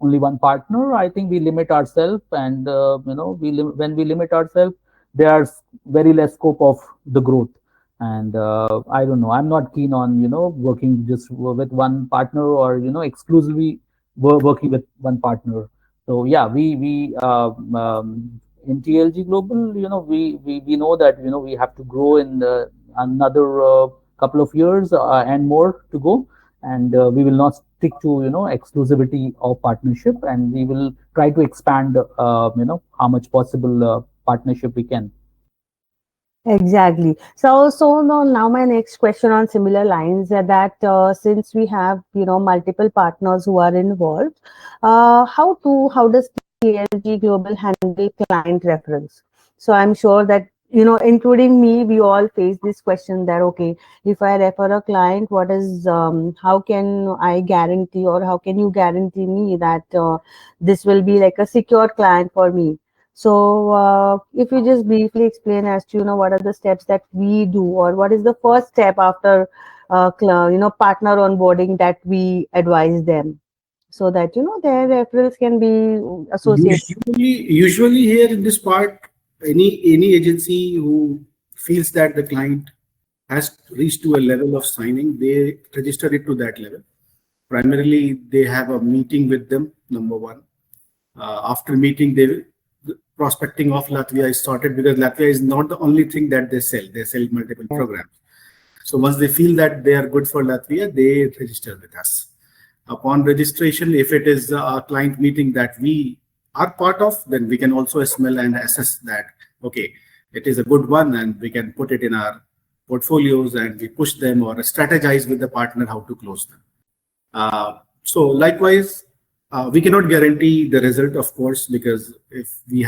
only one partner, I think we limit ourselves, and when we limit ourselves, there's very less scope of the growth. And I don't know, I'm not keen on working just with one partner, or exclusively working with one partner. So yeah, we in TLG Global, we know that we have to grow in another couple of years and more to go, and we will not stick to exclusivity of partnership, and we will try to expand how much possible partnership we can. Exactly. So now my next question on similar lines are that since we have multiple partners who are involved, how does TLG Global handle client reference? So I'm sure that including me, we all face this question that okay, if I refer a client, what is how can I guarantee, or how can you guarantee me that this will be like a secure client for me? So, if you just briefly explain as to what are the steps that we do, or what is the first step after partner onboarding that we advise them, so that their referrals can be associated. Usually here in this part, any agency who feels that the client has reached to a level of signing, they register it to that level. Primarily, they have a meeting with them, number one. After meeting, the prospecting of Latvia is started, because Latvia is not the only thing that they sell. They sell multiple programs. So once they feel that they are good for Latvia, they register with us. Upon registration, if it is a client meeting that we are part of, then we can also smell and assess that, okay, it is a good one, and we can put it in our portfolios, and we push them or strategize with the partner how to close them. So likewise, we cannot guarantee the result, of course, because if we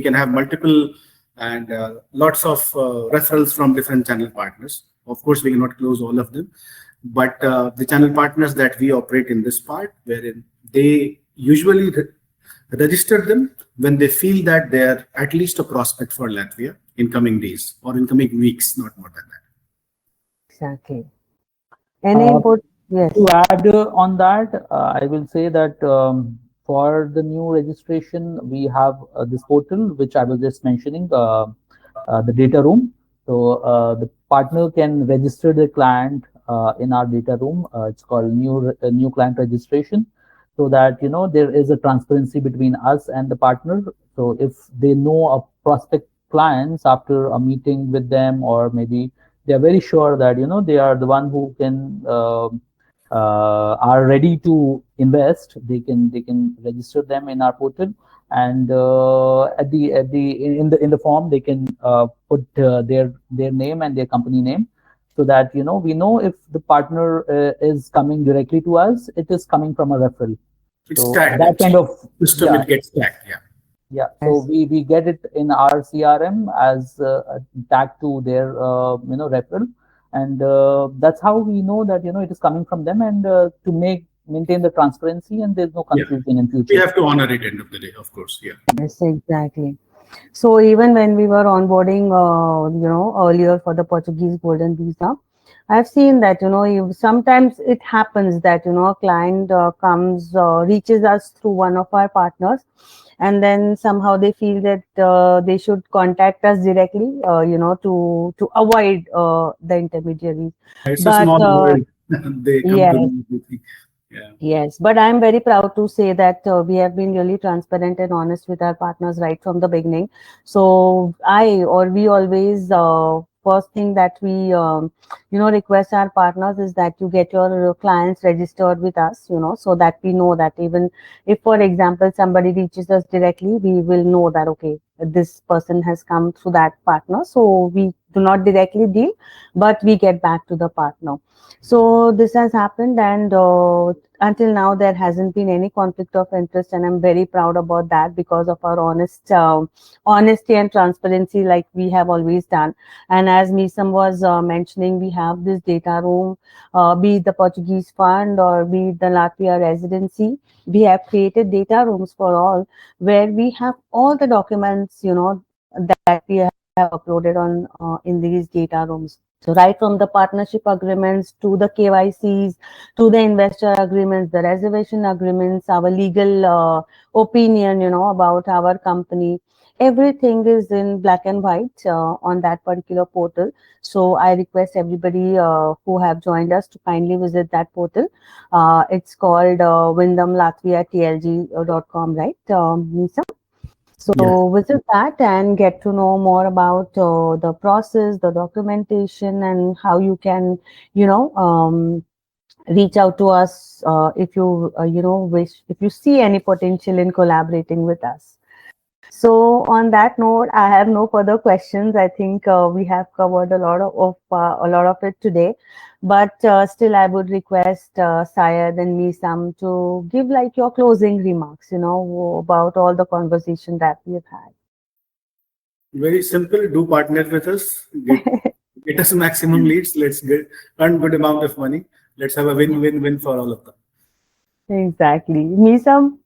can have multiple and lots of referrals from different channel partners. Of course, we cannot close all of them, but the channel partners that we operate in this part, wherein they usually register them when they feel that they are at least a prospect for Latvia in coming days or in coming weeks, not more than that. Exactly. Any input? Yes. To add on that, I will say that for the new registration, we have this portal, which I was just mentioning, the data room. So the partner can register the client in our data room. It's called new client registration, so that there is a transparency between us and the partner. So if they know a prospect clients after a meeting with them, or maybe they are very sure that they are the one who can are ready to invest, they can register them in our portal, and in the form they can put their name and their company name, so that we know if the partner is coming directly to us, it is coming from a referral. It's so tagged. that kind of system, it gets tagged. Yeah, so we get it in our CRM as tag to their referral, and that's how we know that it is coming from them, and to maintain the transparency, and there's no confusion in future. We have to honor it end of the day, of course. Yeah. Yes, exactly. So even when we were onboarding, earlier for the Portuguese Golden Visa, I've seen that sometimes it happens that a client comes reaches us through one of our partners, and then somehow they feel that they should contact us directly, to avoid the intermediaries. It's But, a small world. They come yes. to me. Yeah. Yes, but I'm very proud to say that we have been really transparent and honest with our partners right from the beginning. So we always first thing that we request our partners is that you get your clients registered with us, so that we know that even if, for example, somebody reaches us directly, we will know that okay, this person has come through that partner. So we do not directly deal, but we get back to the partner. So this has happened, and until now there hasn't been any conflict of interest, and I'm very proud about that because of our honesty and transparency, like we have always done. And as Misam was mentioning, we have this data room, be it the Portuguese fund or be it the Latvia residency. We have created data rooms for all, where we have all the documents that we have uploaded on in these data rooms. So right from the partnership agreements to the KYCs, to the investor agreements, the reservation agreements, our legal opinion, about our company, everything is in black and white on that particular portal. So I request everybody who have joined us to kindly visit that portal. It's called WindhamLatviaTLG.com, right, Nisa? So Yes. visit that and get to know more about the process, the documentation, and how you can, reach out to us if you, if you see any potential in collaborating with us. So on that note, I have no further questions. I think we have covered a lot of it today, but still, I would request Syed and Misam to give like your closing remarks, about all the conversation that we have had. Very simple. Do partner with us. Get us maximum leads. Let's get earn good amount of money. Let's have a win-win-win for all of them. Exactly, Misam.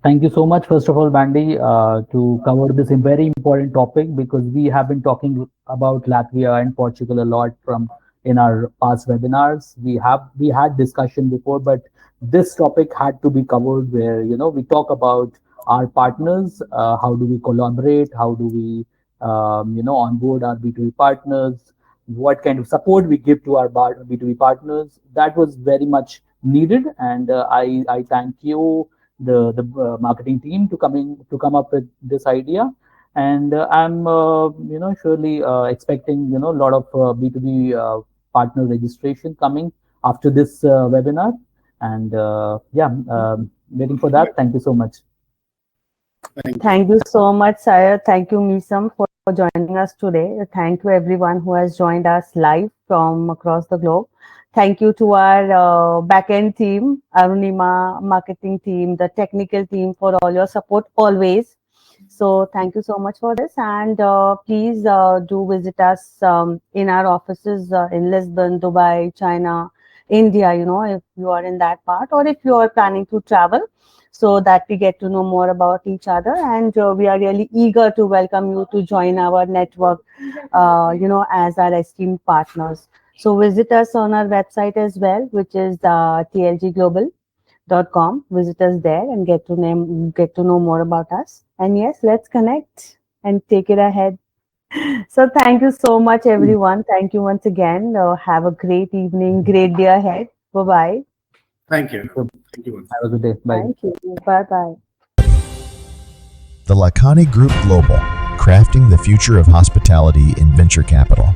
Thank you so much, first of all, Bandy, to cover this very important topic, because we have been talking about Latvia and Portugal a lot from in our past webinars. We had discussion before, but this topic had to be covered, where we talk about our partners, how do we collaborate, how do we onboard our B2B partners, what kind of support we give to our B2B partners. That was very much needed, and I thank you, the marketing team, to come up with this idea. And I'm surely expecting a lot of B2B partner registration coming after this webinar. And yeah, waiting for that. Thank you so much. Thank you so much, Sire. Thank you, Misam, for joining us today. Thank you, everyone who has joined us live from across the globe. Thank you to our backend team, Arunima marketing team, the technical team, for all your support always. So thank you so much for this. And please do visit us in our offices in Lisbon, Dubai, China, India, if you are in that part, or if you are planning to travel, so that we get to know more about each other. And we are really eager to welcome you to join our network, as our esteemed partners. So visit us on our website as well, which is tlgglobal.com. Visit us there and get to know more about us. And yes, let's connect and take it ahead. So thank you so much, everyone. Thank you once again. Have a great evening, great day ahead. Bye-bye. Thank you. Thank you. Have a good day. Bye. Thank you. Bye-bye. The Lacani Group Global, crafting the future of hospitality in venture capital.